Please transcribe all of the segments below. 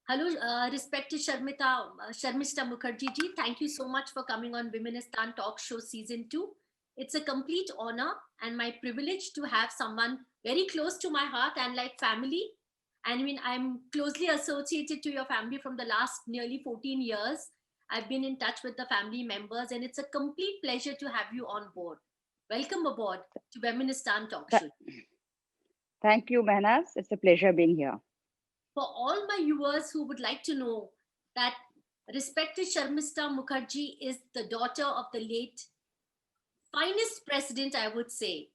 Hello, respected Sharmishtha Mukherjee ji. Thank you so much for coming on Womenistan Talk Show Season 2. It's a complete honor and my privilege to have someone very close to my heart and like family. And I mean, I'm closely associated to your family from the last nearly 14 years. I've been in touch with the family members, and it's a complete pleasure to have you on board. Welcome aboard to Womenistan Talk Th- Show. Thank you, Mehnas. It's a pleasure being here. For all my viewers who would like to know that respected Sharmistha Mukherjee is the daughter of the late finest president, I would say,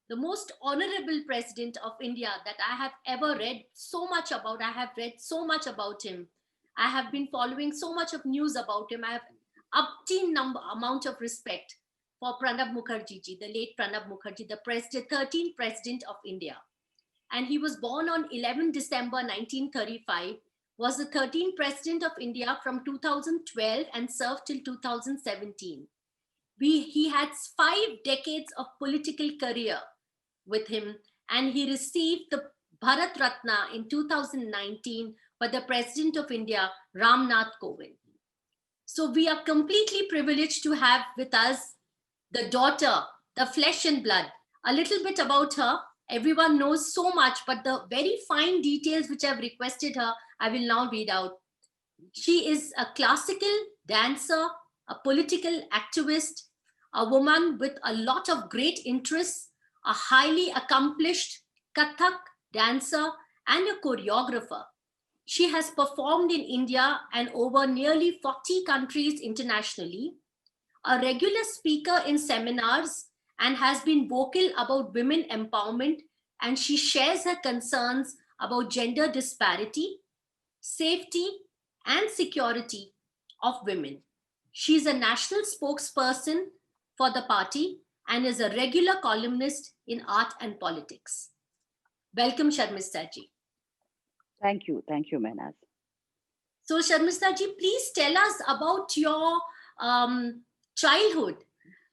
the most honorable president of India that I have ever read so much about. I have read so much about him. I have been following so much of news about him. I have obtained amount of respect for Pranab Mukherjee ji, the late Pranab Mukherjee, the 13th president of India, and he was born on 11 December 1935, was the 13th president of India from 2012 and served till 2017. He had 5 decades of political career with him, and he received the Bharat Ratna in 2019 by the President of India, Ram Nath Kovind. So we are completely privileged to have with us the daughter, the flesh and blood. A little bit about her. Everyone knows so much, but the very fine details which I've requested her, I will now read out. She is a classical dancer, a political activist, a woman with a lot of great interests, a highly accomplished Kathak dancer, and a choreographer. She has performed in India and over nearly 40 countries internationally, a regular speaker in seminars, and has been vocal about women empowerment. And she shares her concerns about gender disparity, safety, and security of women. She is a national spokesperson for the party and is a regular columnist in art and politics. Welcome, Sharmistha ji. Thank you, Mehnas. So, Sharmistha ji, please tell us about your childhood.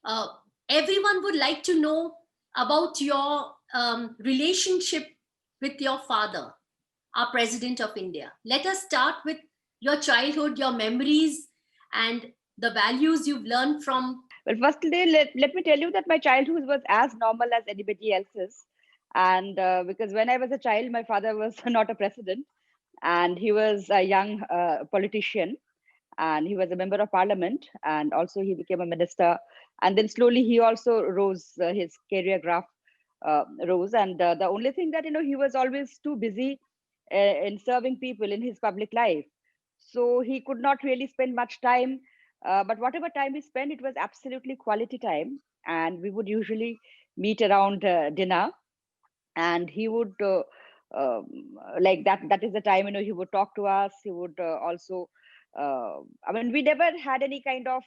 Uh, Everyone would like to know about your relationship with your father, our President of India. Let us start with your childhood, your memories, and the values you've learned from. Well, firstly, let me tell you that my childhood was as normal as anybody else's. And because when I was a child, my father was not a president, and he was a young politician, and he was a member of parliament, and also he became a minister. And then slowly he also rose, his career graph rose. And the only thing that, he was always too busy in serving people in his public life. So he could not really spend much time. But whatever time he spent, it was absolutely quality time. And we would usually meet around dinner, and he would um, like that is the time, he would talk to us. He would also I mean, we never had any kind of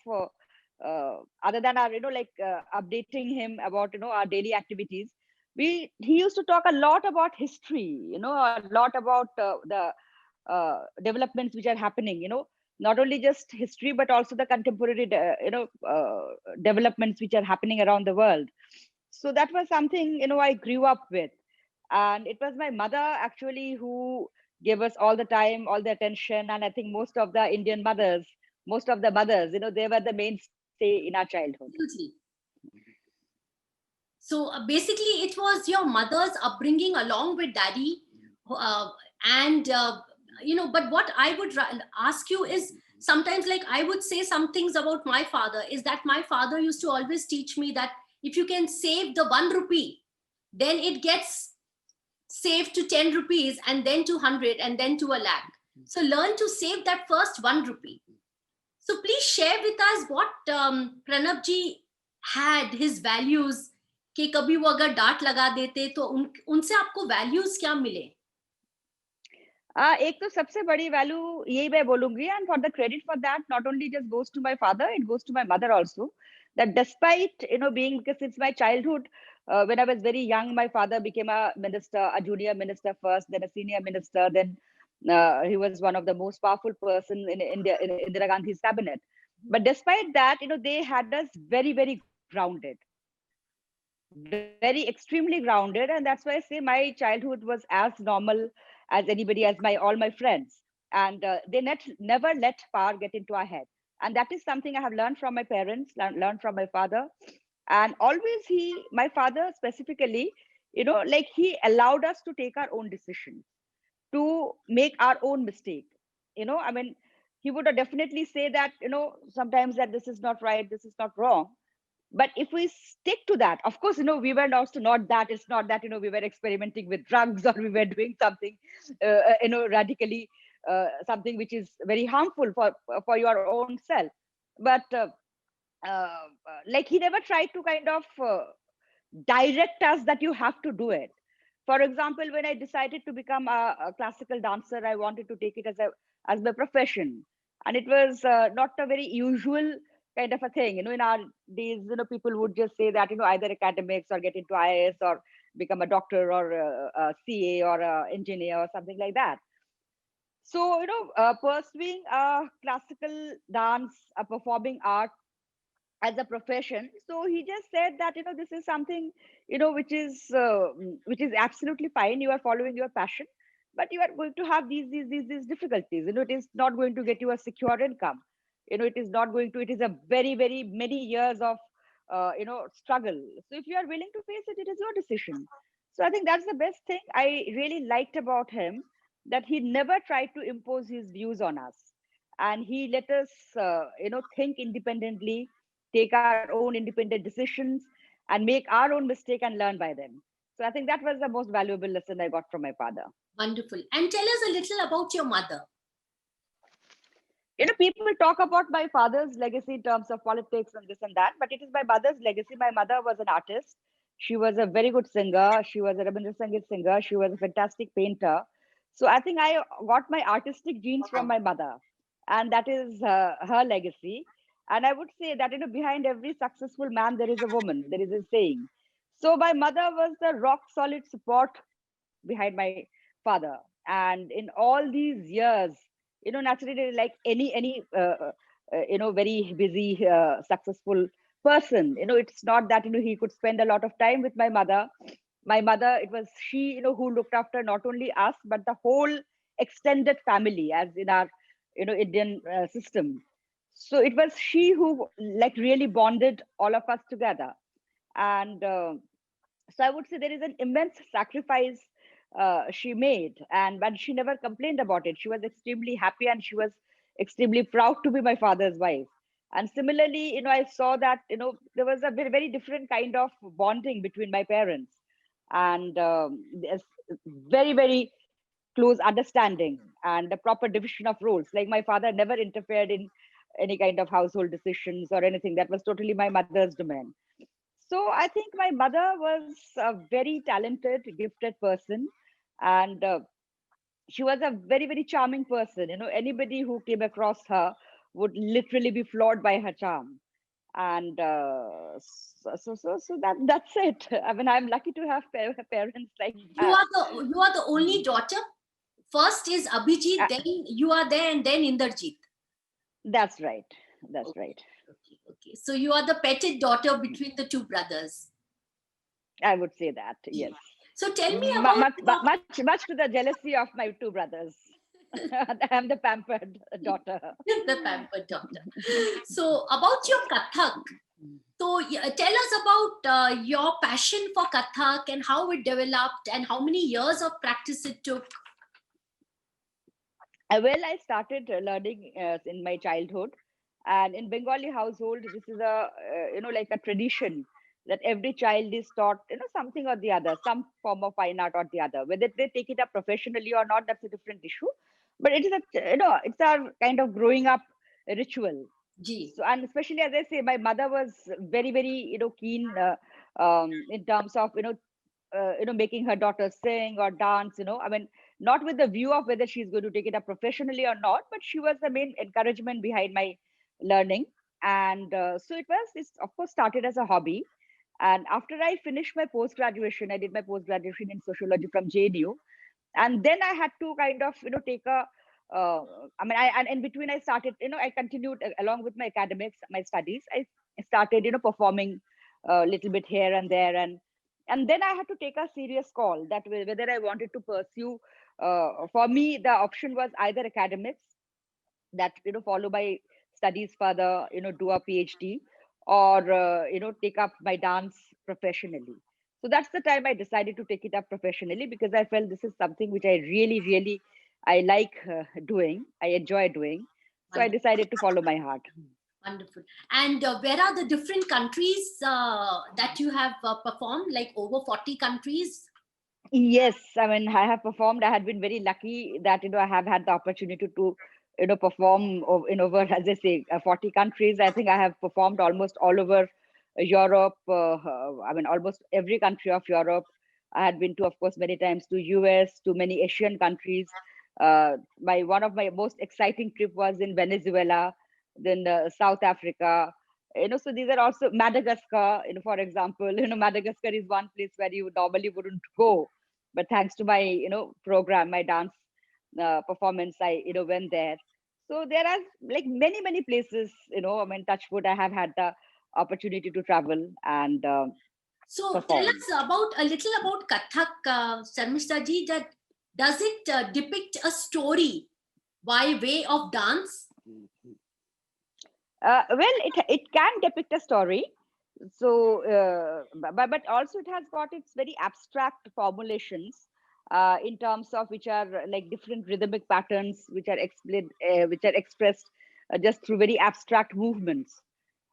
other than our, updating him about, our daily activities. He used to talk a lot about history, a lot about the developments which are happening, not only just history, but also the contemporary developments which are happening around the world. So that was something, I grew up with. And it was my mother actually who gave us all the time, all the attention. And I think most of the mothers, they were the mainstay in our childhood. Absolutely. So basically, it was your mother's upbringing along with daddy, uh, and But what I would ask you is, sometimes, like I would say some things about my father, is that my father used to always teach me that if you can save the 1 rupee, then it gets saved to 10 rupees, and then to 100, and then to a lakh. So learn to save that first 1 rupee. So please share with us what Pranab ji had his values, कि कभी वो अगर डांट लगा देते तो उनसे आपको वैल्यूज क्या मिले? एक तो सबसे बड़ी वैल्यू यही मैं बोलूंगी, and for the credit for that not only just goes to my father, it goes to my mother also, that despite being, because since my childhood, when I was very young, my father became a minister, a junior minister first, then a senior minister, then he was one of the most powerful person in India, in Indira Gandhi's cabinet. But despite that, they had us very, very grounded, very extremely grounded. And that's why I say my childhood was as normal as anybody, as my all my friends. and they never let power get into our head. And that is something I have learned from my parents, learned from my father. And always my father specifically, like he allowed us to take our own decisions, to make our own mistake. I mean, he would definitely say that, sometimes that this is not right, this is not wrong. But if we stick to that, of course, we were also not that, it's not that, we were experimenting with drugs or we were doing something, radically, something which is very harmful for your own self. But like he never tried to kind of direct us that you have to do it. For example, when I decided to become a classical dancer, I wanted to take it as my profession, and it was not a very usual kind of a thing. In our days, people would just say that either academics or get into IAS or become a doctor or a CA or a engineer or something like that. So pursuing a classical dance, a performing art as a profession, so he just said that this is something which is absolutely fine. You are following your passion, but you are going to have these difficulties. It is not going to get you a secure income. It is not going to, it is a very very many years of struggle. So if you are willing to face it, it is your decision. So I think that's the best thing I really liked about him, that he never tried to impose his views on us, and he let us think independently, take our own independent decisions, and make our own mistake and learn by them. So I think that was the most valuable lesson I got from my father. Wonderful. And tell us a little about your mother. People talk about my father's legacy in terms of politics and this and that, but it is my mother's legacy. My mother was an artist. She was a very good singer. She was a Rabindra Sangeet singer. She was a fantastic painter. So I think I got my artistic genes from my mother, and that is her legacy. And I would say that behind every successful man there is a woman. There is a saying. So my mother was the rock solid support behind my father. And in all these years, naturally, like any very busy successful person, it's not that he could spend a lot of time with my mother. My mother, it was she who looked after not only us but the whole extended family, as in our Indian system. So it was she who like really bonded all of us together. And so I would say there is an immense sacrifice she made, and but she never complained about it. She was extremely happy, and she was extremely proud to be my father's wife. And similarly, I saw that there was a very, very different kind of bonding between my parents, and there's very, very close understanding and the proper division of roles. Like my father never interfered in any kind of household decisions or anything. That was totally my mother's domain. So I think my mother was a very talented, gifted person, and she was a very, very charming person. Anybody who came across her would literally be floored by her charm. And so that's it. I mean, I'm lucky to have parents like You that. are the only daughter. First is Abhijit, Uh, then you are there, and then Inderjit. that's right. That's Okay, right. okay, okay. So you are the petted daughter between the two brothers. I would say that. Yeah. Yes. So tell me about Much to the jealousy of my two brothers. I'm the pampered daughter. the pampered daughter. So about your Kathak. So tell us about your passion for Kathak and how it developed and how many years of practice it took. Well, I started learning in my childhood, and in Bengali household, this is a like a tradition that every child is taught something or the other, some form of fine art or the other. Whether they take it up professionally or not, that's a different issue. But it is it's our kind of growing up ritual. Gee. So, and especially as I say, my mother was very very keen in terms of making her daughter sing or dance. I mean, not with the view of whether she's going to take it up professionally or not, but she was the main encouragement behind my learning. And so it's of course started as a hobby. And after I finished my post graduation, I did my post graduation in sociology from JNU, and then I had to kind of take a uh, I mean, and in between I started, I continued along with my academics, my studies. I started performing a little bit here and there, and then I had to take a serious call that whether I wanted to pursue for me, the option was either academics, that follow my studies further, do a PhD, or take up my dance professionally. So that's the time I decided to take it up professionally, because I felt this is something which I really, really, I like doing, I enjoy doing. So I Wonderful. decided to follow my heart. Wonderful. And where are the different countries that you have performed? Like over 40 countries? Yes, I mean, I have performed. I had been very lucky that I have had the opportunity to perform in over, as I say, 40 countries. I think I have performed almost all over Europe. I mean, almost every country of Europe. I had been to, of course, many times to US, to many Asian countries. My one of my most exciting trip was in Venezuela, then South Africa. So these are also Madagascar. For example, Madagascar is one place where you normally wouldn't go, but thanks to my program, my dance performance, I went there. So there are like many places, I mean, touch wood, I have had the opportunity to travel and So tell perform. us about a little about Kathak, Sharmishta ji. That does it depict a story by way of dance? Well, it can depict a story. So but also it has got its very abstract formulations, in terms of which are like different rhythmic patterns which are explained, which are expressed just through very abstract movements.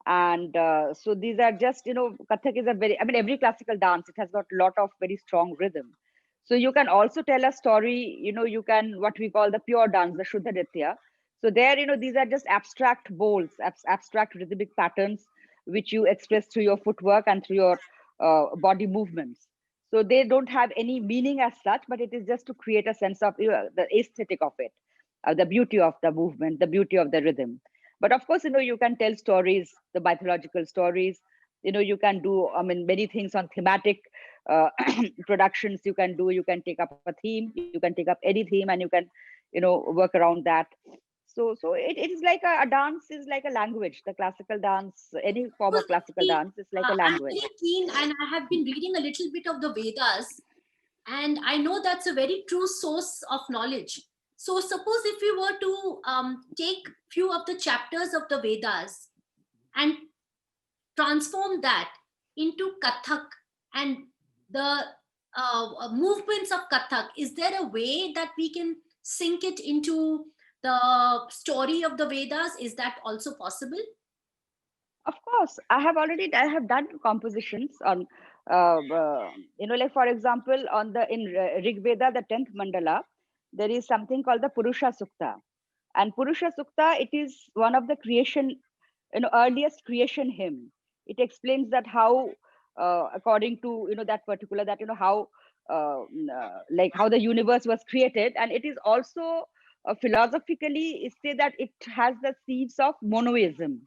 And so these are just, Kathak is a very, I mean, every classical dance, it has got a lot of very strong rhythm. So you can also tell a story, you can, what we call the pure dance, the Shuddha Nritya. So there, these are just abstract bowls, abstract rhythmic patterns which you express through your footwork and through your body movements. So they don't have any meaning as such, but it is just to create a sense of, the aesthetic of it, the beauty of the movement, the beauty of the rhythm. But of course, you can tell stories, the mythological stories. You can do, I mean, many things on thematic uh, productions. You can take up a theme, you can take up any theme, and you can, work around that. So it is like a dance is like a language. The classical dance, any form Well, of classical see, dance, is like a I'm language. very keen, and I have been reading a little bit of the Vedas, and I know that's a very true source of knowledge. So suppose if we were to take few of the chapters of the Vedas and transform that into Kathak and the movements of Kathak, is there a way that we can sink it into the story of the Vedas? Is that also possible? Of course, I have done compositions on, like for example, on the in Rig Veda, the 10th mandala, there is something called the Purusha Sukta. And Purusha Sukta, it is one of the creation, earliest creation hymn. It explains that how, according to, that particular, that, how, like how the universe was created. And it is also philosophically, it say that it has the seeds of monoism,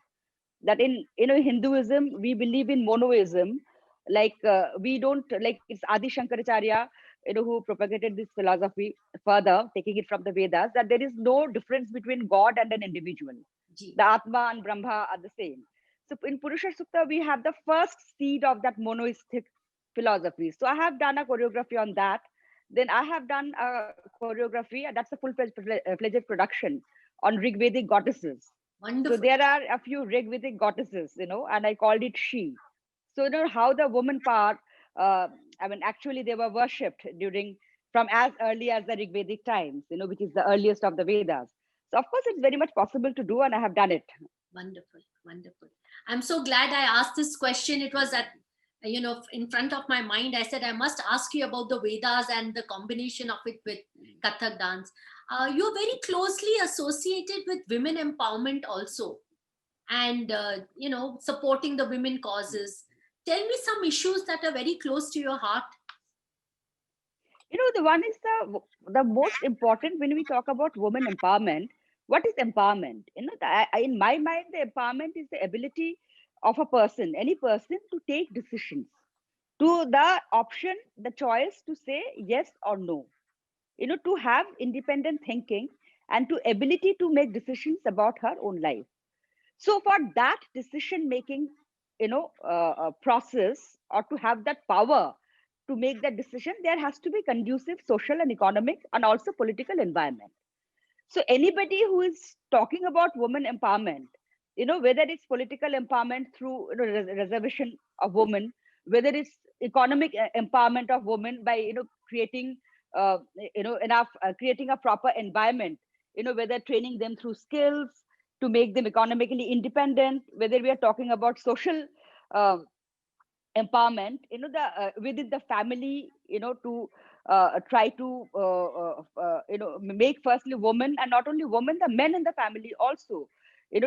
that in Hinduism we believe in monoism. Like we don't, like it's Adi Shankaracharya, who propagated this philosophy further, taking it from the Vedas, that there is no difference between God and an individual. Ji. The Atma and Brahma are the same. So in Purusha Sukta we have the first seed of that monoistic philosophy. So I have done a choreography on that. Then I have done a choreography, and that's a full-fledged production on Rigvedic goddesses. So Wonderful. there are a few Rigvedic goddesses, and I called it she. So how the woman power, I mean, actually they were worshipped during, from as early as the Rigvedic times, which is the earliest of the Vedas. So of course it's very much possible to do, and I have done it. Wonderful, wonderful. I'm so glad I asked this question. It was at, in front of my mind. I said I must ask you about the Vedas and the combination of it with Kathak dance. You're very closely associated with women empowerment also, and supporting the women causes. Tell me some issues that are very close to your heart. The one is the most important when we talk about women empowerment. What is empowerment? In my mind, the empowerment is the ability of a person, any person, to take decisions, to the option, the choice to say yes or no, to have independent thinking, and to ability to make decisions about her own life. So for that decision making, process, or to have that power to make that decision, there has to be conducive social and economic and also political environment. So anybody who is talking about women empowerment, whether it's political empowerment through reservation of women, whether it's economic empowerment of women by creating enough creating a proper environment, whether training them through skills to make them economically independent, whether we are talking about social uh, empowerment, the within the family, to try to make firstly women, and not only women, the men in the family also,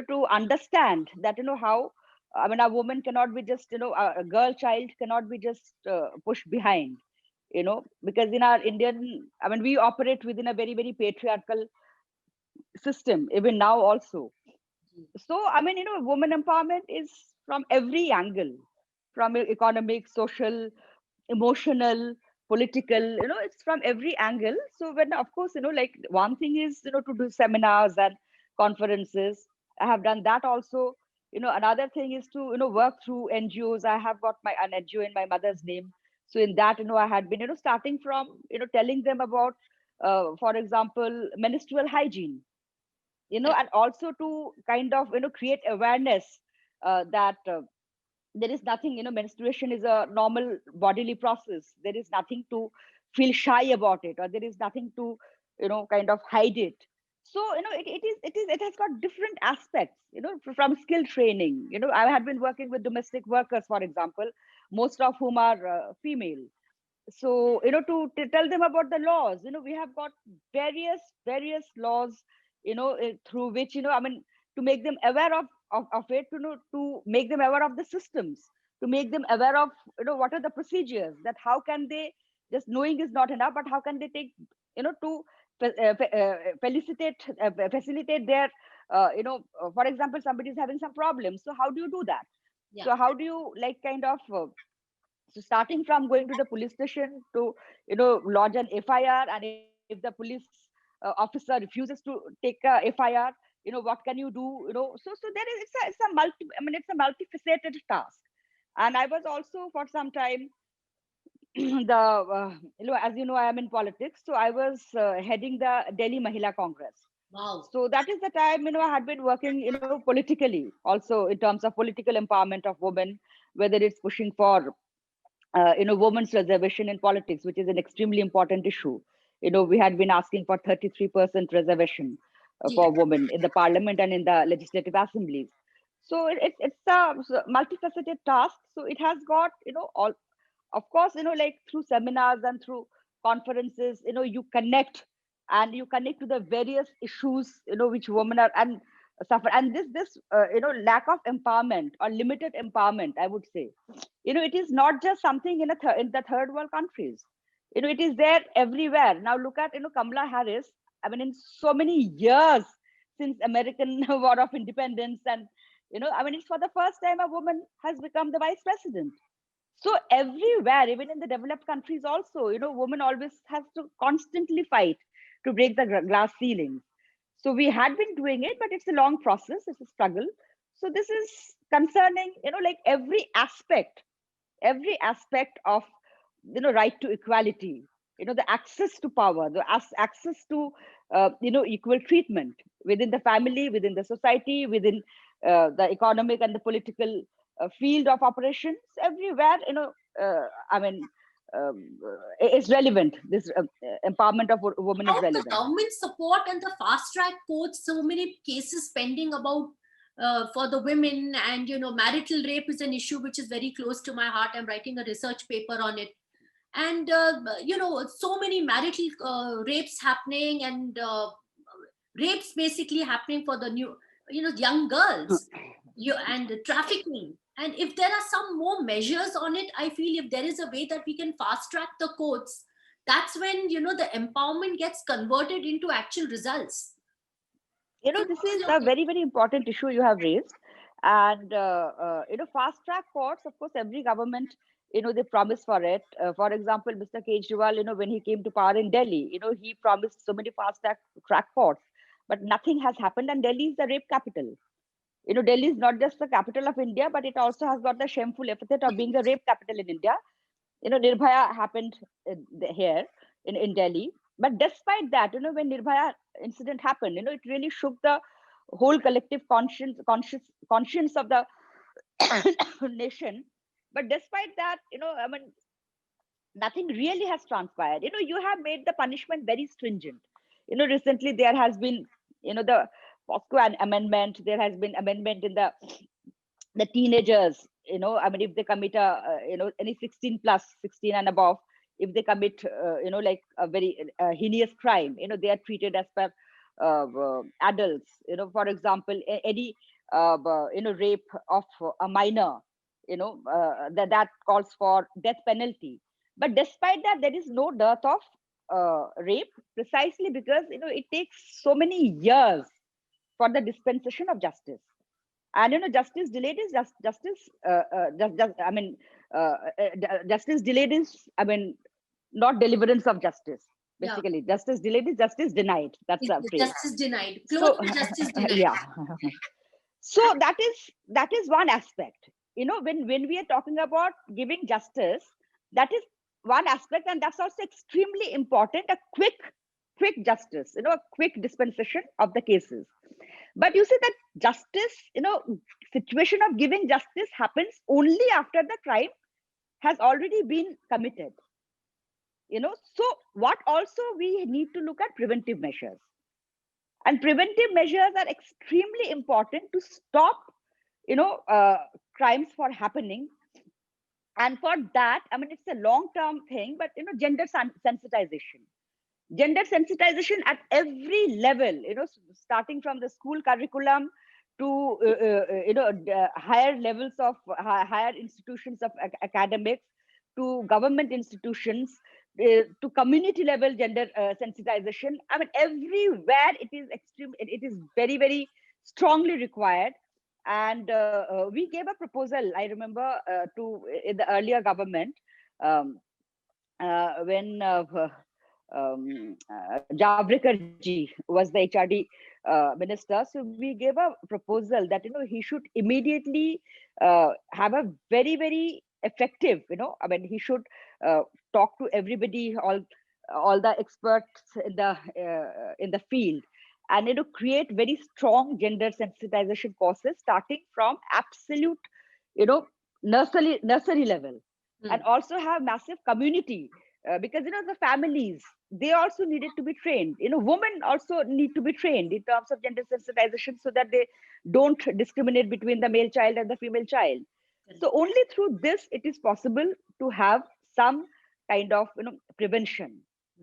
to understand that how, I mean, a woman cannot be just, a girl child cannot be just pushed behind, because in our Indian, I mean, we operate within a very, very patriarchal system even now also. So I mean, women empowerment is from every angle, from economic, social, emotional, political, it's from every angle. So when, of course, like one thing is, to do seminars and conferences. I have done that also. Another thing is to work through NGOs. I have got my an NGO in my mother's name. So in that, I had been, starting from, telling them about, for example, menstrual hygiene, Yeah. and also to kind of create awareness that there is nothing, menstruation is a normal bodily process. There is nothing to feel shy about it, or there is nothing to kind of hide it. So it has got different aspects, from skill training. I had been working with domestic workers, for example, most of whom are female. So to tell them about the laws, we have got various laws, through which, I mean, to make them aware of it, to make them aware of the systems, to make them aware of what are the procedures, that how can they, just knowing is not enough, but how can they take, to facilitate their, for example, somebody is having some problems, so how do you do that? Yeah. So how do you, like, kind of so starting from going to the police station to lodge an FIR, and if the police officer refuses to take a FIR, what can you do? So there is, it's a multi, I mean, it's a multifaceted task. And I was also for some time the as you know, I am in politics, so I was heading the Delhi Mahila Congress. Wow. So that is the time, I had been working, politically also, in terms of political empowerment of women, whether it's pushing for women's reservation in politics, which is an extremely important issue. We had been asking for 33% reservation Ji. for women in the parliament and in the legislative assemblies. So it's a multifaceted task. So it has got, all, of course, like through seminars and through conferences, you connect, and you connect to the various issues, which women are and suffer. And this lack of empowerment or limited empowerment, I would say, it is not just something in the third world countries. It is there everywhere. Now look at, Kamala Harris. I mean, in so many years since American War of Independence, and I mean, it's for the first time a woman has become the vice president. So everywhere, even in the developed countries also, women always has to constantly fight to break the glass ceilings. So we had been doing it, but it's a long process, it's a struggle. So this is concerning, like every aspect of, right to equality, the access to power, the access to equal treatment within the family, within the society, within the economic and the political field of operations, everywhere, I mean, is relevant. This empowerment of women is About the relevant. government support and the fast track courts, so many cases pending about for the women, and marital rape is an issue which is very close to my heart. I'm writing a research paper on it, and so many marital rapes happening, and rapes basically happening for the new, young girls, and the trafficking. And if there are some more measures on it, I feel if there is a way that we can fast track the courts, that's when the empowerment gets converted into actual results. So This what is is your a take? very, very important issue you have raised. And, fast track courts, of course, every government, they promise for it. For example, Mr. Kejriwal, when he came to power in Delhi, he promised so many track courts, but nothing has happened. And Delhi is the rape capital. Delhi is not just the capital of India, but it also has got the shameful epithet of being the rape capital in India. Nirbhaya happened here in Delhi. But despite that, when Nirbhaya incident happened, it really shook the whole collective conscience of the nation. But despite that, I mean, nothing really has transpired. You have made the punishment very stringent. Recently there has been, the POSCO amendment. There has been amendment in the teenagers. I mean, if they commit any 16 plus, 16 and above, if they commit, like a very heinous crime, they are treated as per adults. For example, any rape of a minor, that calls for death penalty. But despite that, there is no dearth of rape, precisely because it takes so many years for the dispensation of justice. And justice delayed is justice. I mean, justice delayed is, I mean, not deliverance of justice. Yeah. Basically, justice delayed is justice denied. That's a phrase. Justice denied. Close So to justice denied. yeah. So that is one aspect. When we are talking about giving justice, that is one aspect, and that's also extremely important. A quick justice, a quick dispensation of the cases. But you see that justice, situation of giving justice happens only after the crime has already been committed. So what also we need to look at preventive measures. And preventive measures are extremely important to stop, crimes from happening. And for that, I mean, it's a long-term thing, but gender sensitization at every level, starting from the school curriculum to higher levels of higher institutions of academics, to government institutions, to community level gender sensitization. I mean, everywhere it is extreme. It is very, very strongly required. And we gave a proposal, I remember, to in the earlier government, when Javadekar ji was the HRD minister. So we gave a proposal that he should immediately have a very, very effective. I mean, he should talk to everybody, all the experts in the field, and create very strong gender sensitization courses starting from absolute, nursery level, and also have massive community, because the families, they also needed to be trained. Women also need to be trained in terms of gender sensitization, so that they don't discriminate between the male child and the female child. So only through this it is possible to have some kind of prevention.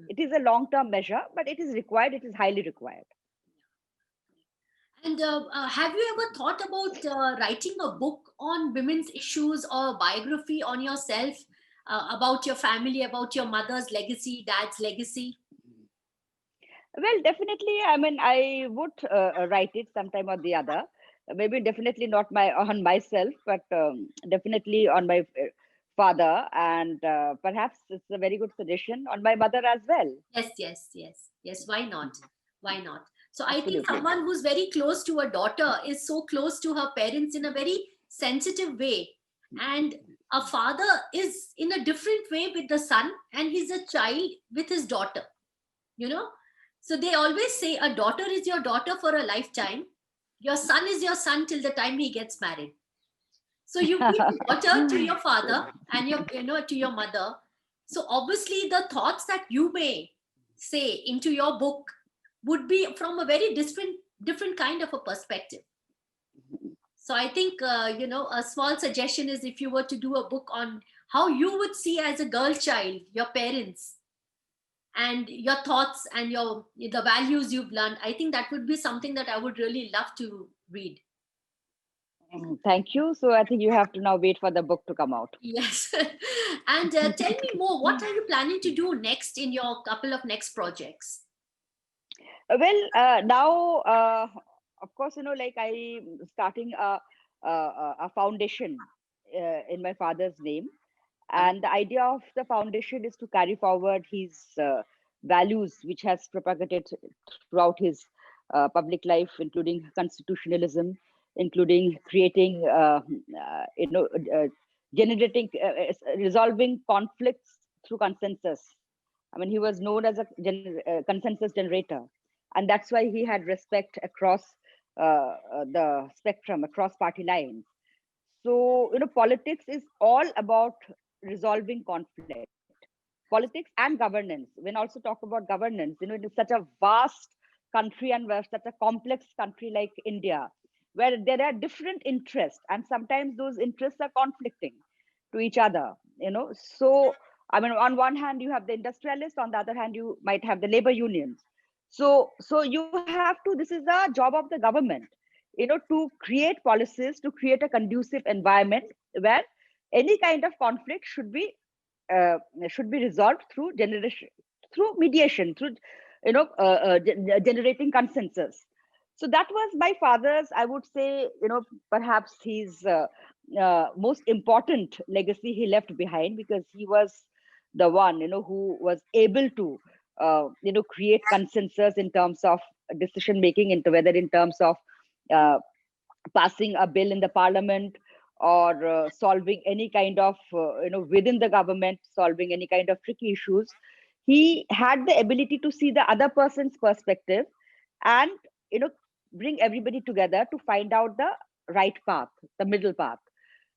It is a long term measure, but it is required. It is highly required. And have you ever thought about writing a book on women's issues, or biography on yourself, about your family, about your mother's legacy, dad's legacy? Well, definitely. I mean, I would write it sometime or the other. Maybe definitely not on myself, but definitely on my father, and perhaps it's a very good suggestion on my mother as well. Yes, yes, yes, yes. Why not? Why not? So I think Absolutely. someone who's very close to a daughter is so close to her parents in a very sensitive way. And a father is in a different way with the son, and he's a child with his daughter, you know. So they always say a daughter is your daughter for a lifetime. Your son is your son till the time he gets married. So you be a daughter to your father and to your mother. So obviously the thoughts that you may say into your book would be from a very different kind of a perspective. So I think a small suggestion is, if you were to do a book on how you would see as a girl child your parents, and your thoughts and the values you've learned, I think that would be something that I would really love to read. Thank you. So I think you have to now wait for the book to come out. Yes. And tell me more, what are you planning to do next in your couple of next projects? Well, now, of course, like I'm starting a foundation in my father's name. And the idea of the foundation is to carry forward his values, which has propagated throughout his public life, including constitutionalism, including creating, generating, resolving conflicts through consensus. I mean, he was known as a consensus generator, and that's why he had respect across the spectrum, across party lines. So, politics is all about resolving conflict. Politics and governance. When also talk about governance, it is such a vast country and such a complex country like India, where there are different interests, and sometimes those interests are conflicting to each other. So I mean, on one hand you have the industrialists, on the other hand you might have the labor unions. So you have to. This is the job of the government, to create policies, to create a conducive environment where any kind of conflict uh, should be resolved through generation, through mediation, through generating consensus. So that was my father's, I would say, perhaps his most important legacy he left behind, because he was the one, who was able to create consensus in terms of decision making, into whether in terms of uh, passing a bill in the parliament, or solving any kind of within the government, solving any kind of tricky issues. He had the ability to see the other person's perspective, and you know bring everybody together to find out the right path, the middle path.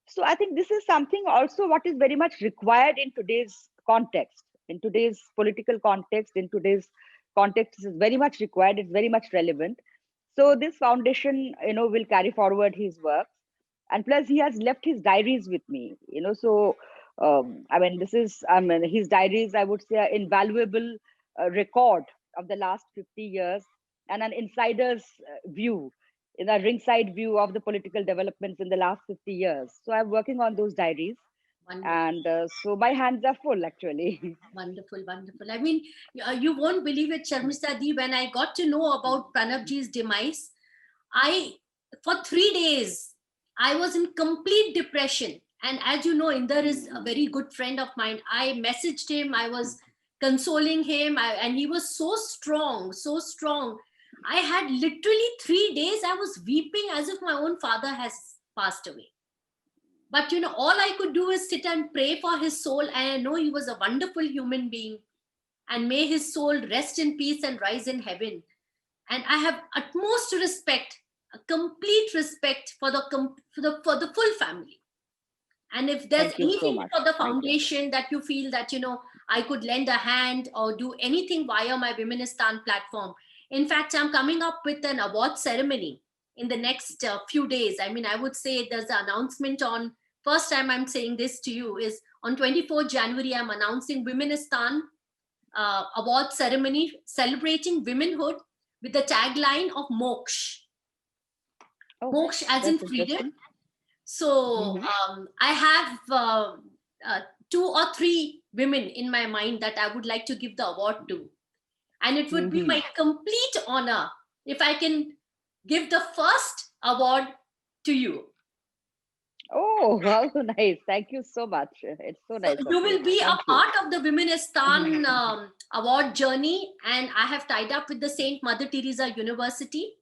So I think this is something also what is very much required in today's context, in today's political context, in today's context is very much required, it's very much relevant. So this foundation, will carry forward his work. And plus he has left his diaries with me, so I mean, this is, I mean, his diaries, I would say, are invaluable record of the last 50 years, and an insider's view, in a ringside view of the political developments in the last 50 years. So I'm working on those diaries, Wonderful. and so my hands are full actually. Wonderful, wonderful. I mean, you won't believe it, Sharmishtha Di, when I got to know about Pranabji's demise, I, for 3 days, I was in complete depression. And as you know, Inder is a very good friend of mine. I messaged him, I was consoling him, and he was so strong, so strong. I had literally 3 days, I was weeping as if my own father has passed away. But all I could do is sit and pray for his soul. And I know he was a wonderful human being. And may his soul rest in peace and rise in heaven. And I have utmost respect, a complete respect for the full family. And if there's Thank you so anything much. for the Thank you. foundation that you feel that I could lend a hand or do anything via my Womenistan platform. In fact, I'm coming up with an award ceremony in the next few days. I mean, I would say there's an announcement on, first time I'm saying this to you is on 24th January, I'm announcing Womenistan award ceremony celebrating womenhood with the tagline of Moksh. Oh, Moksh as in that's freedom. interesting. So Hmm. I have two or three women in my mind that I would like to give the award to. And it would be Hmm. my complete honor if I can give the first award to you. Oh, wow, nice. Thank you so much. It's so So nice of you you. will be a Thank you. part of the Womenistan award journey, and I have tied up with the Saint Mother Teresa University.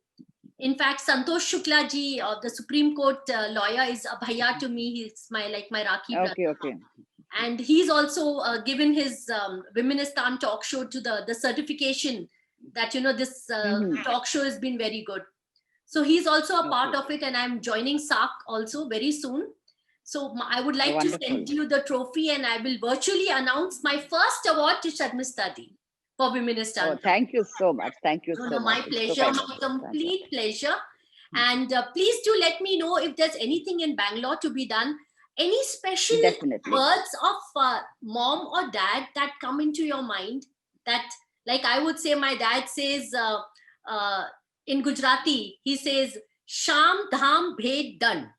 In fact, Santosh Shukla ji of the Supreme Court lawyer is a bhaiya to me. He's my Rakhi brother. Okay, okay. And he's also given his Womenistan talk show to the certification that this Hmm. talk show has been very good. So he's also a part Okay. of it, and I'm joining SAC also very soon. So I would like to Wonderful. send you the trophy, and I will virtually announce my first award to Sharmishtha Di for Oh, Womenistan. thank you so much. Thank you No, so no, much. my It's so pleasure, kind of my you. Thank you. complete pleasure. And please do let me know if there's anything in Bangalore to be done. Any special Definitely. words of mom or dad that come into your mind that, like I would say, my dad says uh, in Gujarati, he says, Sham Dham Bhed Dan.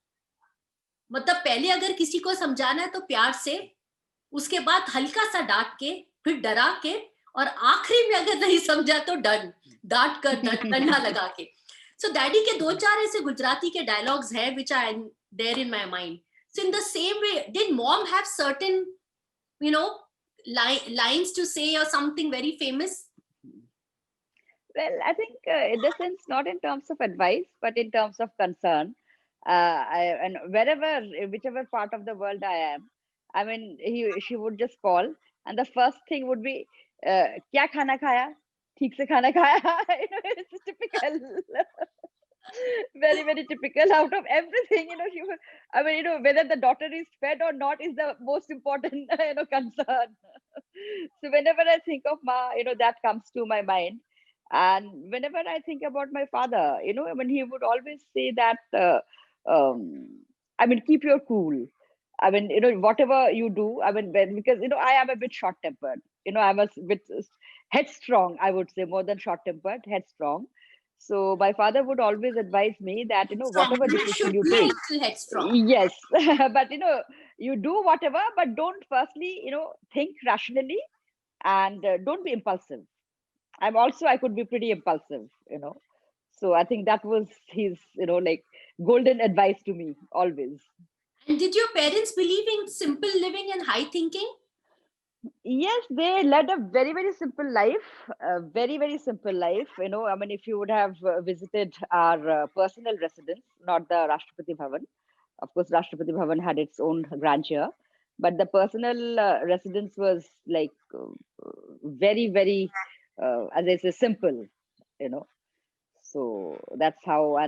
मतलब पहले अगर किसी को समझाना है तो प्यार से, उसके बाद हल्का सा डांट के, फिर डरा के, और आखिरी में अगर नहीं समझा तो डांट कर डंडा लगा के. So daddy के दो चार ऐसे गुजराती के dialogues हैं which are there in my mind. So in the same way, did mom have certain, you know, lines to say or something very famous? Well, I think in the sense, not in terms of advice, but in terms of concern. And wherever, whichever part of the world I am, I mean, she would just call, and the first thing would be, "Kya khana khaya? ठीक से खाना खाया?" It's typical. Very, very typical. Out of everything, she would, I mean, whether the daughter is fed or not is the most important, concern. So whenever I think of Ma, that comes to my mind. And whenever I think about my father, when he would always say that, um, I mean, keep your cool. I mean, whatever you do, I mean, because, I am a bit short tempered. I'm a bit headstrong, I would say, more than short tempered, headstrong. So my father would always advise me that, Strong. whatever You decision should you be a take, little headstrong. yes, but you do whatever, but don't firstly, think rationally, and don't be impulsive. I could be pretty impulsive. So I think that was his, like, golden advice to me always. And did your parents believe in simple living and high thinking? Yes, they led a very, very simple life, a very, very simple life. I mean, if you would have visited our personal residence, not the Rashtrapati Bhavan. Of course, Rashtrapati Bhavan had its own grandeur, but the personal residence was like, very, very, as I say, simple. You know, so that's how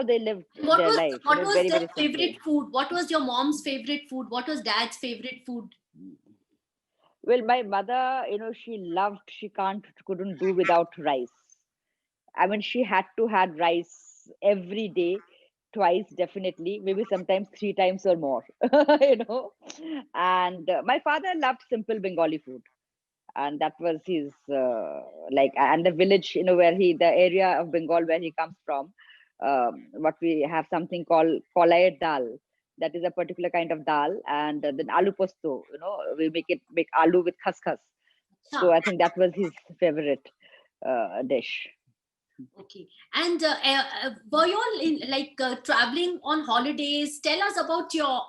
they lived And what their was life. what was Very, their very favorite simply. food? What was your mom's favorite food? What was dad's favorite food? Well, my mother, she couldn't do without rice. I mean, she had to had rice every day, twice definitely, maybe sometimes three times or more, you know. And my father loved simple Bengali food, and that was his, and the village, the area of Bengal where he comes from, what we have something called kolai dal. That is a particular kind of dal, and then aloo posto. We make aloo with khaskhas. Huh. So I think that was his favorite dish. Okay. And were you all in like traveling on holidays? Tell us about your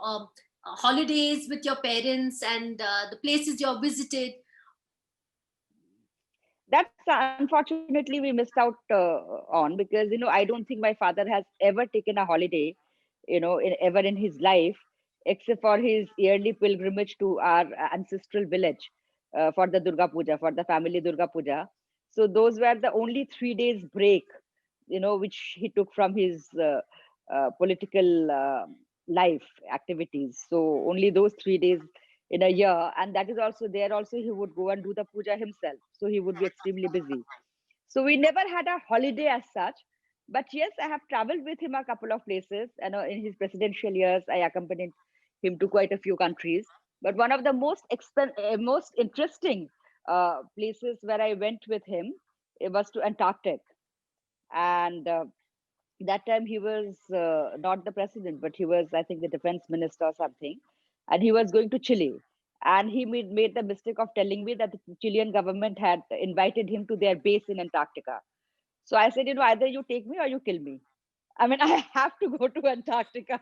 holidays with your parents and the places you visited. That's unfortunately we missed out on, because I don't think my father has ever taken a holiday, ever in his life, except for his yearly pilgrimage to our ancestral village, for the Durga Puja, for the family Durga Puja. So those were the only 3 days break, which he took from his political life activities. So only those 3 days in a year, and that is also there. Also, he would go and do the puja himself, so he would be extremely busy. So we never had a holiday as such. But yes, I have traveled with him a couple of places. In his presidential years, I accompanied him to quite a few countries. But one of the most interesting places where I went with him, it was to Antarctic. And that time he was not the president, but he was, I think, the defense minister or something. And he was going to Chile. And he made the mistake of telling me that the Chilean government had invited him to their base in Antarctica. So I said, either you take me or you kill me. I mean, I have to go to Antarctica.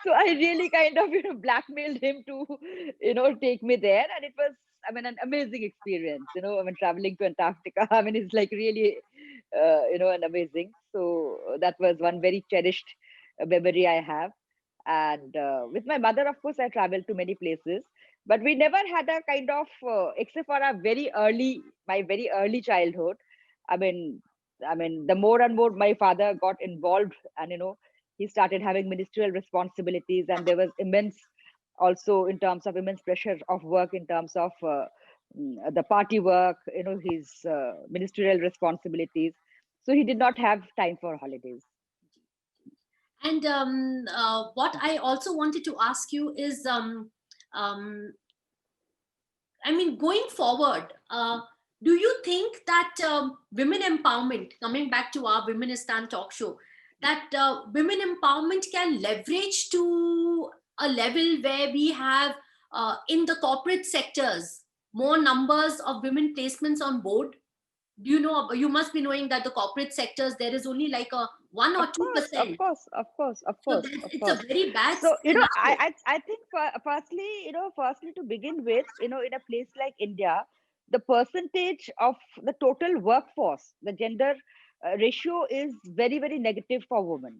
So I really kind of, blackmailed him to, take me there. And it was, I mean, an amazing experience, I mean, traveling to Antarctica. I mean, it's like really, an amazing. So that was one very cherished memory I have. And with my mother, of course, I traveled to many places, but we never had a kind of, except for my very early childhood. I mean, the more and more my father got involved, and he started having ministerial responsibilities, and there was also in terms of immense pressure of work, in terms of the party work, his ministerial responsibilities. So he did not have time for holidays. And what I also wanted to ask you is, um, I mean, going forward, do you think that women empowerment, coming back to our Womenistan talk show, that women empowerment can leverage to a level where we have in the corporate sectors more numbers of women placements on board? Do you know? You must be knowing that the corporate sectors there is only like a one or Of two course, of percent. course, of course, of So course, of it's a course. very bad So, scenario. I think, firstly, to begin with, in a place like India, the percentage of the total workforce, the gender ratio is very, very negative for women.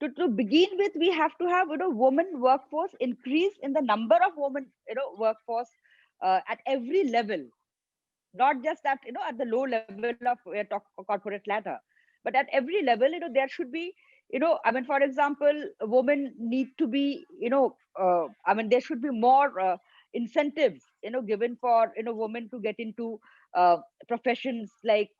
To begin with, we have to have, women workforce increase in the number of women, workforce at every level, not just at, at the low level of corporate ladder, but at every level, there should be, I mean, for example, women need to be, I mean, there should be more incentives, given for, women to get into professions like,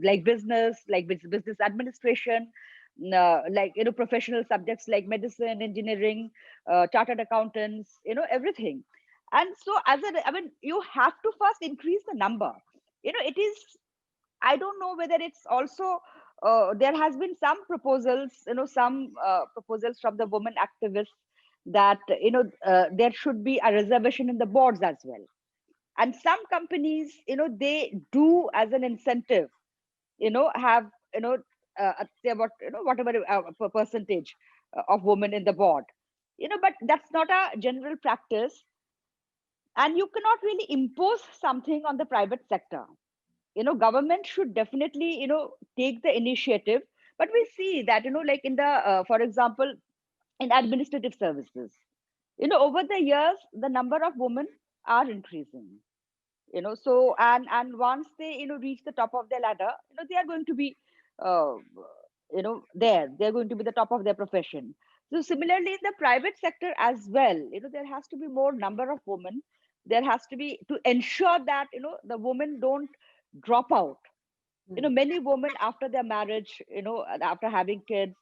like business, like business administration, like, professional subjects like medicine, engineering, chartered accountants, everything. And so, I mean, you have to first increase the number. It is, I don't know whether it's also, there has been some proposals, some proposals from the women activists that, there should be a reservation in the boards as well. And some companies, they do as an incentive, have, say about, whatever percentage of women in the board, but that's not a general practice. And you cannot really impose something on the private sector. Government should definitely, take the initiative. But we see that, like in the, for example, in administrative services, over the years, the number of women are increasing. So, and once they, reach the top of their ladder, they are going to be, uh, they're going to be the top of their profession. So similarly, in the private sector as well, there has to be more number of women. There has to be, to ensure that, the women don't drop out. Many women after their marriage, and after having kids,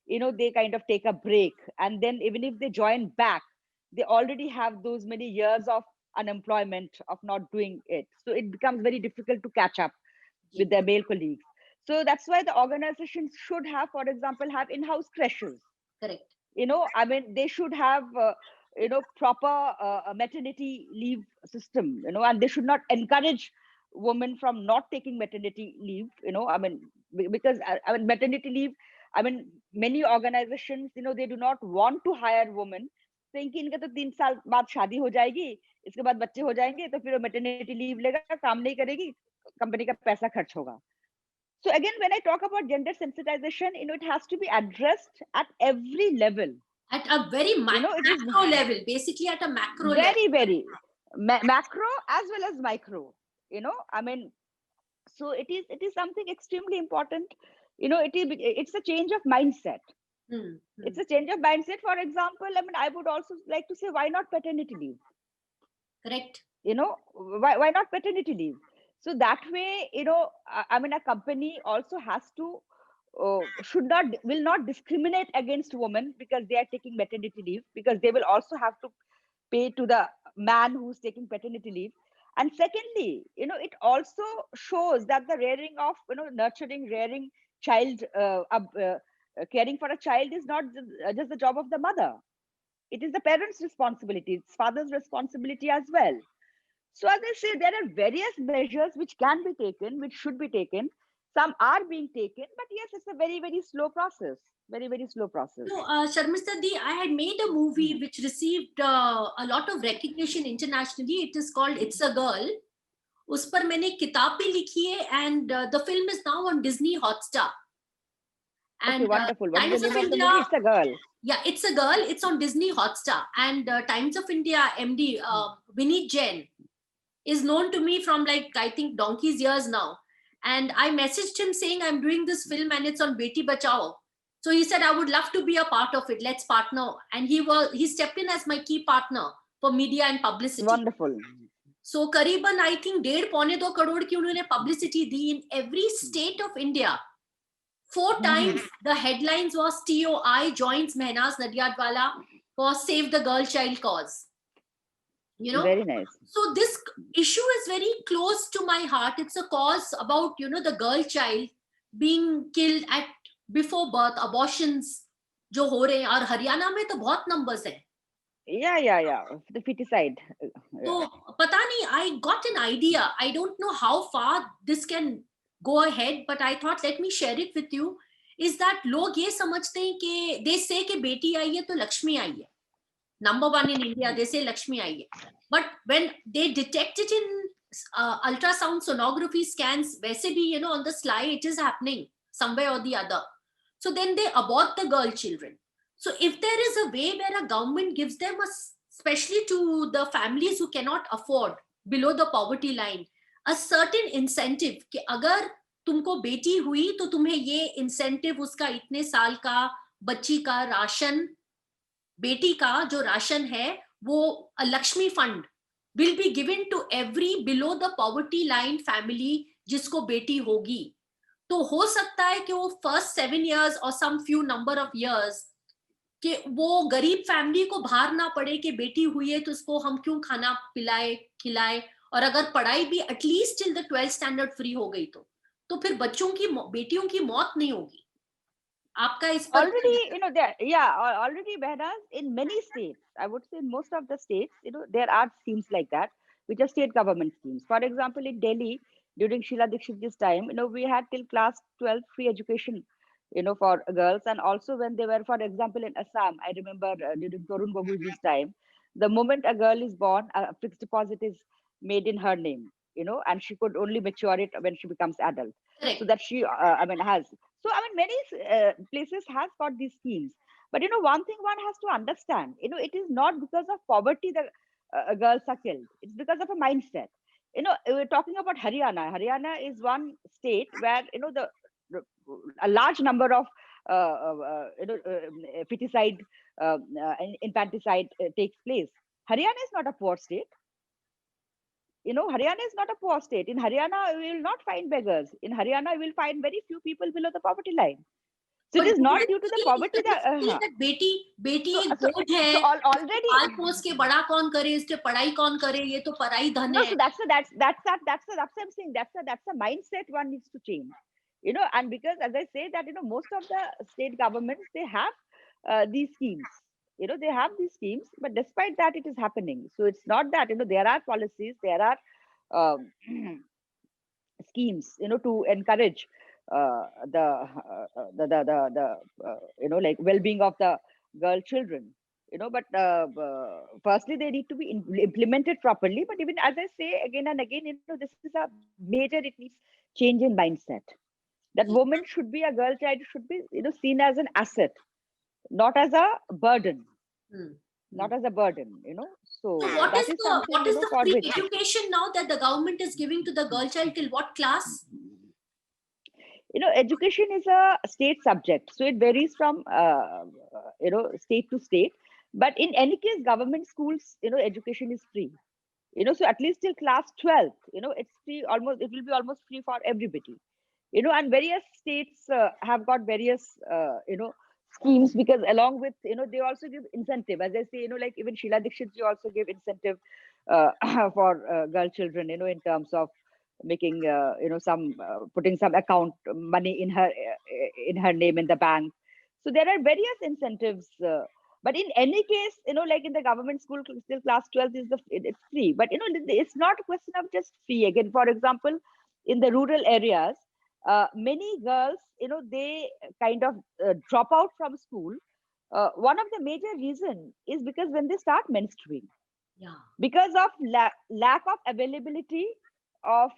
they kind of take a break, and then even if they join back, they already have those many years of unemployment of not doing it, so it becomes very difficult to catch up with ji, their male colleagues. So that's why the organizations should have, for example, have in-house creches. correct. I mean, they should have, proper maternity leave system, and they should not encourage women from not taking maternity leave, I mean, because I mean, maternity leave, I mean, many organizations, they do not want to hire women, saying कि इनका तो 3 साल बाद शादी हो जाएगी, इसके बाद बच्चे हो जाएंगे, तो फिर मैटरनिटी लीव लेगा, काम नहीं करेगी, कंपनी का पैसा खर्च होगा. So again, when I talk about gender sensitization, it has to be addressed at every level. At a very It is macro level, basically at a macro level. very, very macro as well as micro. I mean, so it is something extremely important. It's a change of mindset. Hmm, It's hmm. a change of mindset. For example, I mean, I would also like to say, why not paternity leave? Correct. Why not paternity leave? So that way, I mean, a company also has to, will not discriminate against women because they are taking maternity leave, because they will also have to pay to the man who's taking paternity leave. And secondly, it also shows that the rearing of, nurturing, rearing child, caring for a child is not just the job of the mother. It is the parents' responsibility. It's father's responsibility as well. So as I say, there are various measures which can be taken, which should be taken. Some are being taken, but yes, it's a very, very slow process. Very, very slow process. So, Sharmishtha Di, I had made a movie which received a lot of recognition internationally. It is called It's a Girl. उस पर मैंने किताब भी लिखी है, and the film is now on Disney Hotstar. Okay, And wonderful. What is Times the of name of the India, movie? It's a girl. yeah, It's a Girl. It's on Disney Hotstar. And Times of India MD Vineet Jain is known to me from, like, I think donkey's years now. And I messaged him saying I'm doing this film and it's on Beti Bachao. So he said I would love to be a part of it. Let's partner. And he stepped in as my key partner for media and publicity. Wonderful. So करीबन I think 1.5-2 crore की उन्होंने publicity the in every state of India. 4 times the headlines was TOI joins Mehnaz Nadiadwala for Save the Girl Child cause. Very nice. So this issue is very close to my heart. It's a cause about, the girl child being killed at before birth, abortions जो हो रहे हैं, और हरियाणा में तो बहुत numbers हैं. Yeah. The feticide. So पता नहीं, I got an idea. I don't know how far this can go ahead, but I thought let me share it with you. Is that लोग ये समझते हैं कि they say कि बेटी आई है तो लक्ष्मी आई है. Number one in India, they say Lakshmi आई है. But when they detect it in ultrasound sonography scans, वैसे भी, on the sly, it is happening somewhere or the other. So then they abort the girl children. So if there is a way where a government gives them, especially to the families who cannot afford, below the poverty line, a certain incentive कि अगर तुमको बेटी हुई तो तुम्हें ये incentive, उसका इतने साल का बच्ची का राशन, बेटी का जो राशन है वो Lakshmi fund will be given to every below the poverty line family जिसको बेटी होगी. तो हो सकता है कि वो फर्स्ट 7 years और some few number of years कि वो गरीब फैमिली को बाहर ना पड़े कि बेटी हुई है तो इसको हम क्यों खाना पिलाए खिलाए, और अगर पढ़ाई भी at least till the 12th standard free हो गई तो फिर बच्चों की, बेटियों की मौत नहीं होगी. आपका इस पर Already, already, whereas in many states, I would say in most of the states, there are schemes like that, which are state government schemes. For example, in Delhi, during Sheila Dikshit's time, we had till class 12 free education, for girls. And also when they were, for example, in Assam, I remember during Torun Goguji's time, the moment a girl is born, a fixed deposit is made in her name, and she could only mature it when she becomes adult. correct. So that she, has. So, many places has got these schemes. But, one thing one has to understand, it is not because of poverty that girls are killed. It's because of a mindset. We're talking about Haryana. Haryana is one state where, a large number of feticide, infanticide takes place. Haryana is not a poor state. Haryana is not a poor state. In Haryana, we will not find beggars. In Haryana, we will find very few people below the poverty line. So it is not due to the poverty that बेटी so, एक so, बोझ है, so already पाल पोस के बड़ा कौन करे, इसके पढ़ाई कौन करे, ये तो पराई धन no. है. So that's I'm saying that's a mindset one needs to change. And because as I say that most of the state governments, they have these schemes. They have these schemes, but despite that, it is happening. So it's not that there are policies, there are um, schemes to encourage the like well-being of the girl children, but firstly they need to be implemented properly. But even as I say again and again, this is a major, it needs change in mindset, that woman should be, a girl child should be seen as an asset, not as a burden. Hmm. Not as a burden. So So what that is is the something for free which education now that the government is giving to the girl child till what class? education is a state subject, so it varies from state to state. But in any case, government schools, education is free. So at least till class 12th, it's free, almost, it will be almost free for everybody. And various states have got various schemes, because along with, they also give incentive, as I say, like even Sheila Dikshit ji also give incentive uh, for girl children, in terms of making some putting some account money in her name in the bank. So there are various incentives, but in any case, like in the government school till class 12 is it's free. But it's not a question of just free. Again, for example, in the rural areas, many girls, they kind of drop out from school. One of the major reason is because when they start menstruating, Yeah. because of lack of availability of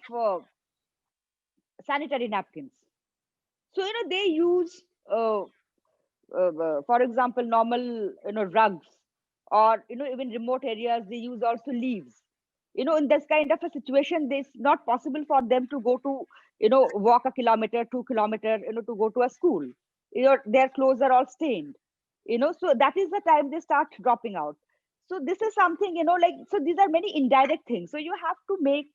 sanitary napkins. So they use, for example, normal rugs, or even remote areas they use also leaves. In this kind of a situation, it's not possible for them to go to walk a kilometer, 2 kilometer, to go to a school. Their clothes are all stained. So that is the time they start dropping out. So this is something, like, so these are many indirect things. So you have to make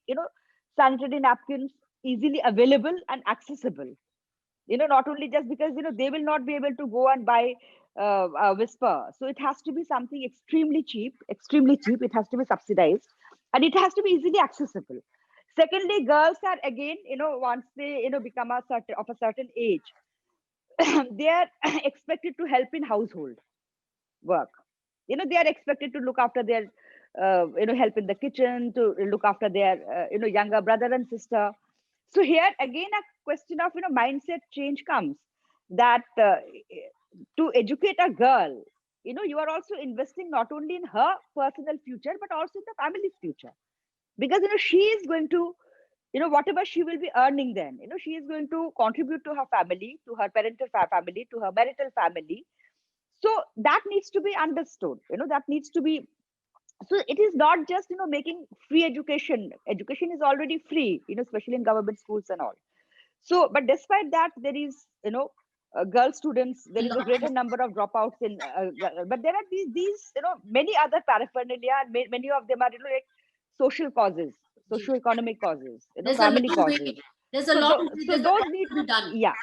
sanitary napkins easily available and accessible. Not only just because they will not be able to go and buy a whisper. So it has to be something extremely cheap. It has to be subsidized, and it has to be easily accessible. Secondly, girls are again, once they become of a certain age, they are expected to help in household work. They are expected to look after their help in the kitchen, to look after their younger brother and sister. So here again a question of mindset change comes, that to educate a girl, you are also investing not only in her personal future but also in the family's future. because she is going to, whatever she will be earning, then she is going to contribute to her family, to her parental family, to her marital family. So that needs to be understood, that needs to be. So it is not just making free education. Education is already free, especially in government schools and all. So, but despite that, there is, girl students, A there is a lot greater of, number of dropouts in, but there are these, many other paraphernalia, and many of them are, like social causes, socio-economic causes, there's a family long way. causes. There's a So, long way. so There's a those lot need, to be done. yeah,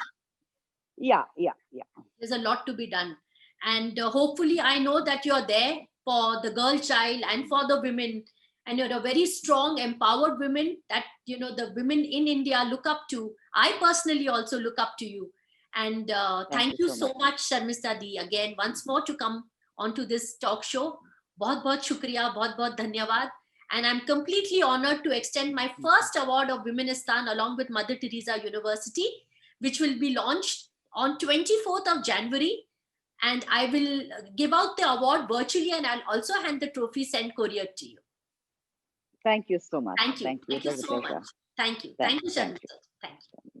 yeah, yeah, yeah. There's a lot to be done. And hopefully, I know that you're there for the girl child and for the women. And you're a very strong, empowered women that, the women in India look up to. I personally also look up to you. And Thank thank you you so so much. much, Sharmishtha Di, again, once more to come onto this talk show. Bahut bahut shukriya, bahut bahut dhanyawad. And I'm completely honored to extend my first award of Womenistan along with Mother Teresa University, which will be launched on 24th of January. And I will give out the award virtually, and I'll also hand the trophy sent courier to you. Thank you so much. Thank you. Thank you. Thank It you was a so much. pleasure. Thank you. Thank Thank you, you. Thank Sharmishtha. Thank you. you.